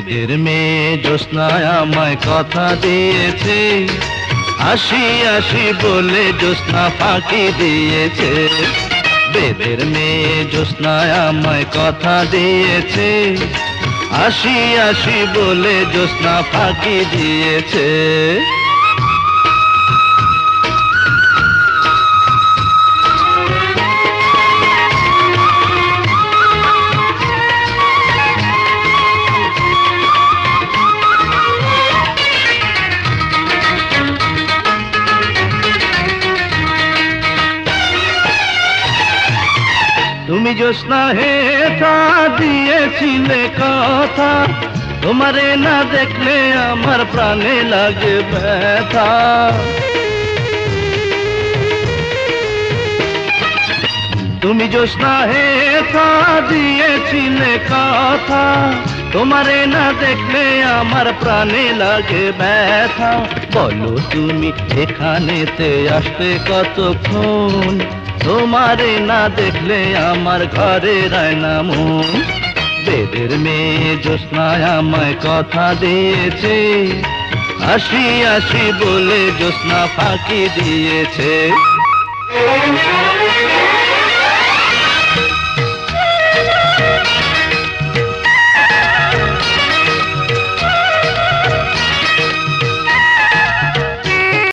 বেদের মেয়ে জ্যোৎস্নায় আমায় কথা দিয়েছে, আসি আসি বলে জ্যোৎস্না ফাঁকি দিয়েছে। বেদের মেয়ে জ্যোৎস্নায় আমায় কথা দিয়েছে, আসি আসি বলে জ্যোৎস্না ফাঁকি দিয়েছে। তুমি জ্যোৎস্না হেথা দিয়েছিলে কথা, তোমারে না দেখলে আমার প্রাণে লাগে ব্যথা। তুমি জ্যোৎস্না হেথা দিয়েছিলে কথা, তোমারে না দেখলে আমার প্রাণে লাগে ব্যথা। বলো তুমি এখানেতে আসতে কতক্ষণ, তোমারে না দেখলে আমার ঘরে রায় না মন। বেদের মেয়ে জ্যোৎস্নায় আমায় কথা দিয়েছে, আসি আসি বলে জ্যোৎস্না ফাঁকি দিয়েছে।